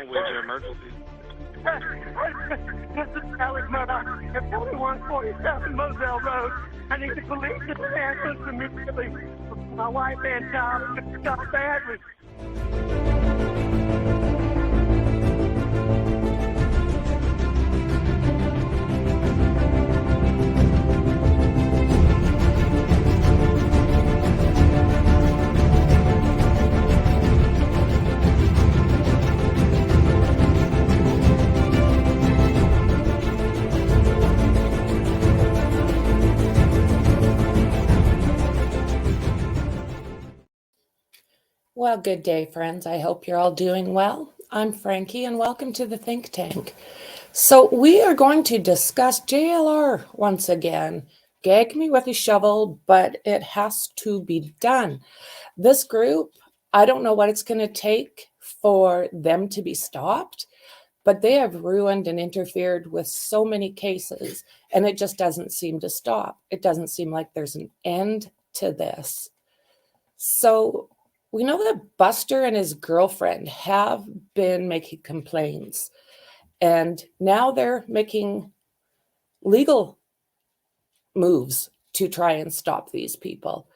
with your emergency? This is Alex Murdaugh at 4147 Moselle Road. I need the police to answer immediately. My wife and child got badly. Well, good day, friends. I hope you're all doing well. I'm Frankie, and welcome to the Think Tank. So we are going to discuss JLR once again. Gag me with a shovel, but it has to be done. This group, I don't know what it's going to take for them to be stopped, but they have ruined and interfered with so many cases, and it just doesn't seem to stop. It doesn't seem like there's an end to this. So we know that Buster and his girlfriend have been making complaints, and now they're making legal moves to try and stop these people.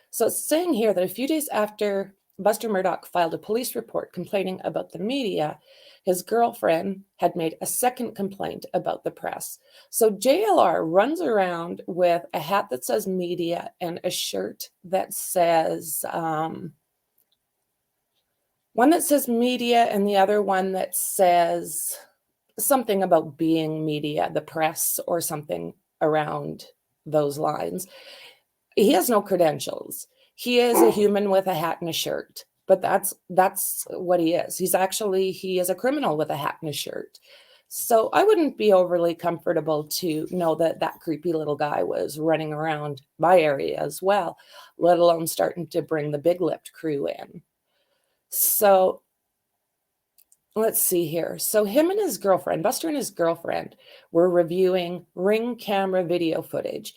So it's saying here that a few days after Buster Murdaugh filed a police report complaining about the media, his girlfriend had made a second complaint about the press. So JLR runs around with a hat that says media and a shirt that says... one that says media and the other one that says something about being media, the press, or something around those lines. He has no credentials. He is a human with a hat and a shirt, but that's what he is. He is a criminal with a hat and a shirt. So I wouldn't be overly comfortable to know that that creepy little guy was running around my area as well, let alone starting to bring the big-lipped crew in. So let's see here. So him and his girlfriend, Buster and his girlfriend, were reviewing Ring camera video footage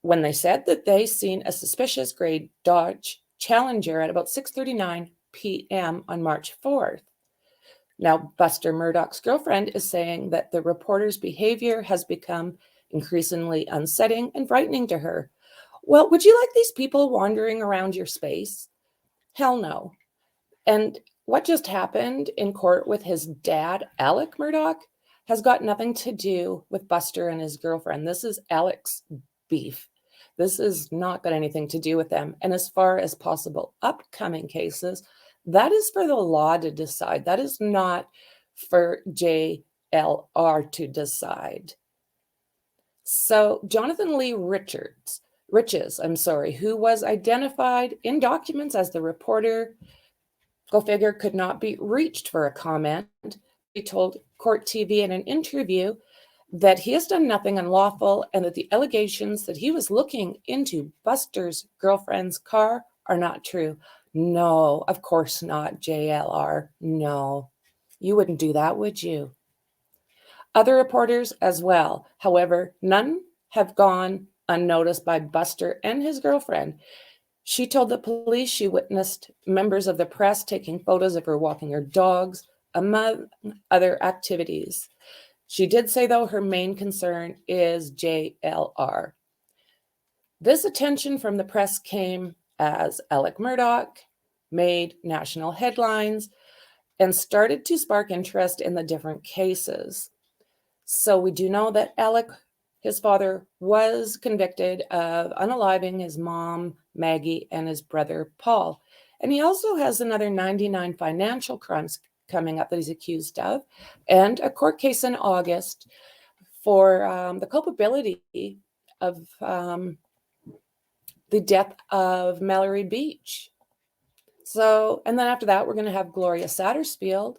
when they said that they seen a suspicious gray Dodge Challenger at about 6:39 p.m. on March 4th. Now, Buster Murdaugh's girlfriend is saying that the reporter's behavior has become increasingly unsettling and frightening to her. Well, would you like these people wandering around your space? Hell no. And what just happened in court with his dad, Alec Murdaugh, has got nothing to do with Buster and his girlfriend. This is Alec's beef. This has not got anything to do with them. And as far as possible upcoming cases, that is for the law to decide. That is not for JLR to decide. So Jonathan Lee Riches, who was identified in documents as the reporter, go figure, could not be reached for a comment. He told Court TV in an interview that he has done nothing unlawful and that the allegations that he was looking into Buster's girlfriend's car are not true. No, of course not, JLR. No, you wouldn't do that, would you? Other reporters as well. However, none have gone unnoticed by Buster and his girlfriend. She told the police she witnessed members of the press taking photos of her walking her dogs, among other activities. She did say, though, her main concern is JLR. This attention from the press came as Alec Murdaugh made national headlines and started to spark interest in the different cases. So we do know that Alec, his father, was convicted of unaliving his mom, Maggie, and his brother, Paul. And he also has another 99 financial crimes coming up that he's accused of, and a court case in August for the culpability of the death of Mallory Beach. So, and then after that, we're going to have Gloria Satterfield.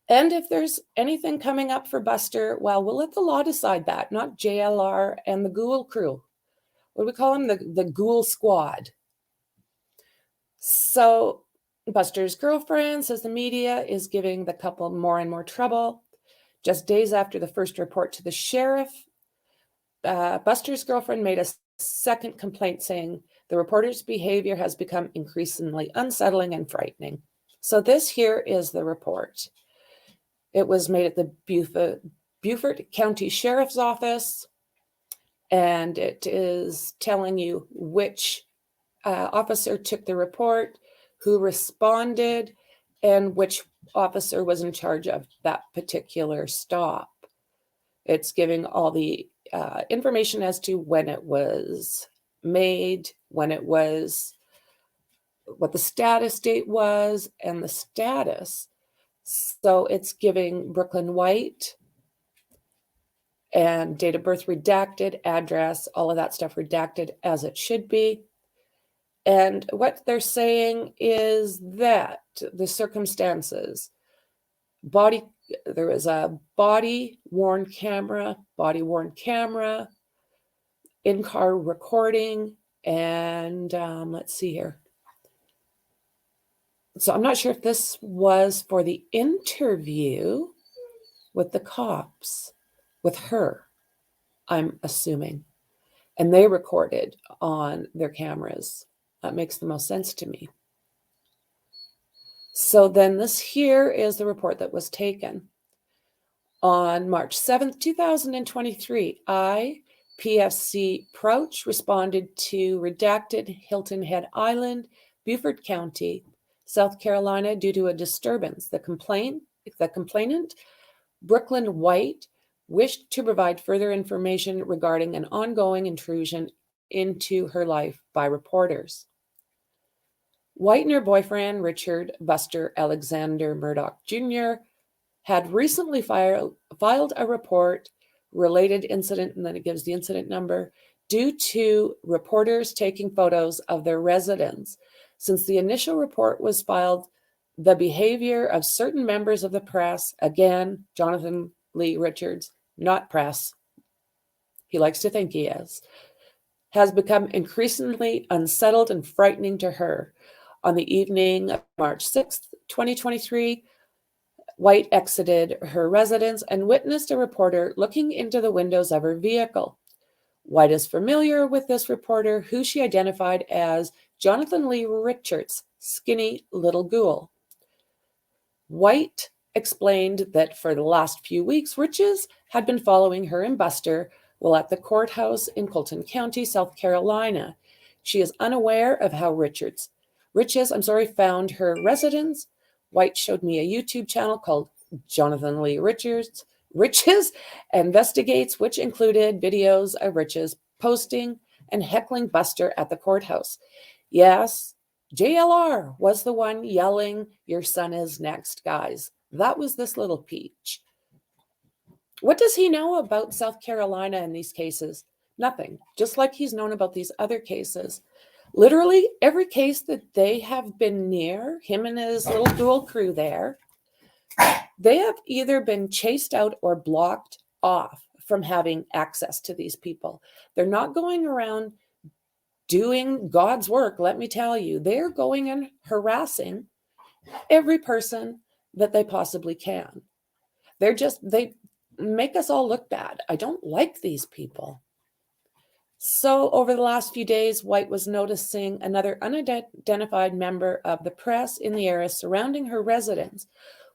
And if there's anything coming up for Buster, well, we'll let the law decide that, not JLR and the GOUL crew. What do we call them? The GOUL SQUAD. So Buster's girlfriend says the media is giving the couple more and more trouble. Just days after the first report to the sheriff, Buster's girlfriend made a second complaint saying the reporter's behavior has become increasingly unsettling and frightening. So this here is the report. It was made at the Beaufort County Sheriff's Office, and it is telling you which officer took the report, who responded, and which officer was in charge of that particular stop. It's giving all the information as to when it was made, when it was, what the status date was, and the status. So it's giving Brooklyn White and date of birth redacted, address, all of that stuff redacted as it should be. And what they're saying is that the circumstances, there was a body-worn camera, in-car recording, and let's see here. So I'm not sure if this was for the interview with the cops, with her, I'm assuming. And they recorded on their cameras. That makes the most sense to me. So then this here is the report that was taken. On March 7th, 2023, PFC Prouch responded to redacted Hilton Head Island, Beaufort County, South Carolina, due to a disturbance. The complainant, Brooklyn White, wished to provide further information regarding an ongoing intrusion into her life by reporters. White and her boyfriend, Richard Buster Alexander Murdaugh Jr., had recently filed a report, related incident, and then it gives the incident number, due to reporters taking photos of their residence. Since the initial report was filed, the behavior of certain members of the press, again, Jonathan Lee Richards, not press, he likes to think he is, has become increasingly unsettled and frightening to her. On the evening of March 6th, 2023, White exited her residence and witnessed a reporter looking into the windows of her vehicle. White is familiar with this reporter, who she identified as Jonathan Lee Richards' skinny little ghoul. White explained that for the last few weeks, Riches had been following her and Buster while at the courthouse in Colton County, South Carolina. She is unaware of how Riches found her residence. White showed me a YouTube channel called Jonathan Lee Riches Investigates, which included videos of Riches posting and heckling Buster at the courthouse. Yes, JLR was the one yelling, "Your son is next," guys. That was this little peach. What does he know about South Carolina in these cases? Nothing, just like he's known about these other cases. Literally every case that they have been near, him and his little dual crew there, they have either been chased out or blocked off from having access to these people. They're not going around doing God's work, let me tell you. They're going and harassing every person that they possibly can. They make us all look bad. I don't like these people. So over the last few days, White was noticing another unidentified member of the press in the area surrounding her residence.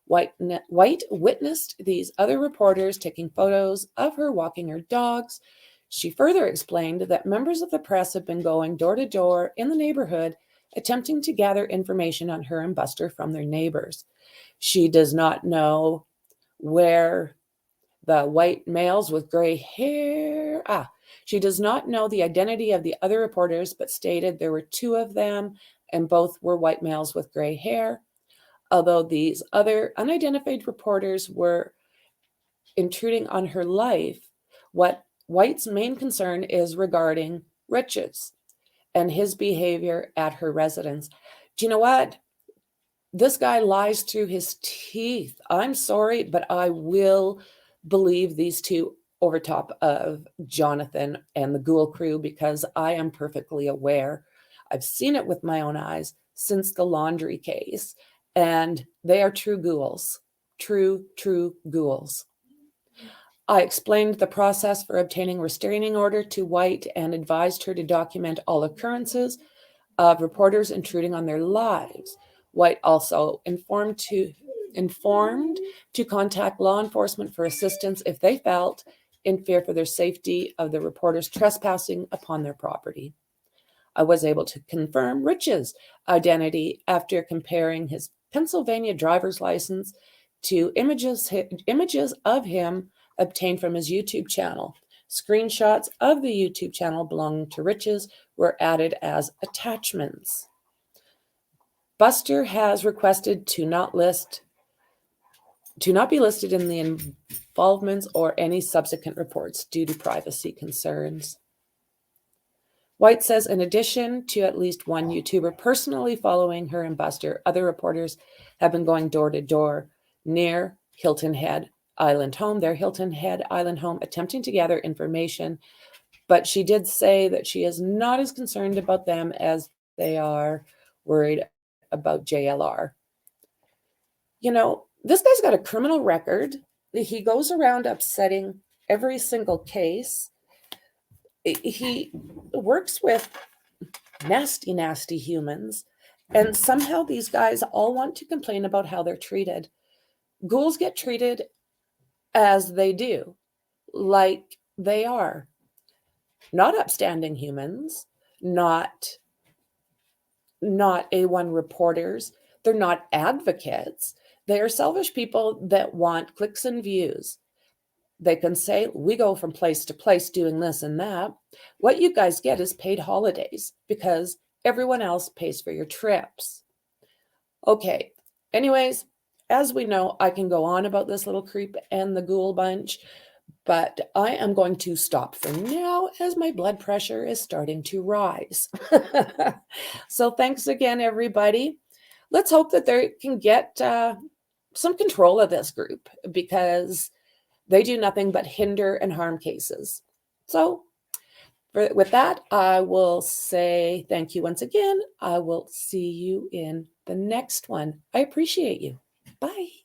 White witnessed these other reporters taking photos of her walking her dogs. She further explained that members of the press have been going door to door in the neighborhood, attempting to gather information on her and Buster from their neighbors. She does not know where the white males with gray hair, she does not know the identity of the other reporters, but stated there were two of them and both were white males with gray hair. Although these other unidentified reporters were intruding on her life, what White's main concern is regarding Riches and his behavior at her residence. Do you know what? This guy lies through his teeth. I'm sorry, but I will believe these two over top of Jonathan and the Ghoul crew, because I am perfectly aware. I've seen it with my own eyes since the laundry case, and they are true ghouls. True ghouls. I explained the process for obtaining restraining order to White and advised her to document all occurrences of reporters intruding on their lives. White also informed informed to contact law enforcement for assistance if they felt in fear for their safety of the reporters trespassing upon their property. I was able to confirm Rich's identity after comparing his Pennsylvania driver's license to images of him obtained from his YouTube channel. Screenshots of the YouTube channel belonging to Rich's were added as attachments. Buster has requested to not be listed in the involvements or any subsequent reports due to privacy concerns. White says, in addition to at least one YouTuber personally following her and Buster, other reporters have been going door to door near Hilton Head Island home, their Hilton Head Island home, attempting to gather information. But she did say that she is not as concerned about them as they are worried about JLR. You know, this guy's got a criminal record. He goes around upsetting every single case. He works with nasty, nasty humans. And somehow these guys all want to complain about how they're treated. Ghouls get treated as they do, like they are. Not upstanding humans, not A1 reporters. They're not advocates. They are selfish people that want clicks and views. They can say, we go from place to place doing this and that. What you guys get is paid holidays because everyone else pays for your trips. Okay, anyways, as we know, I can go on about this little creep and the ghoul bunch, but I am going to stop for now as my blood pressure is starting to rise. So thanks again, everybody. Let's hope that they can get some control of this group because they do nothing but hinder and harm cases. So with that, I will say thank you once again. I will see you in the next one. I appreciate you. Bye.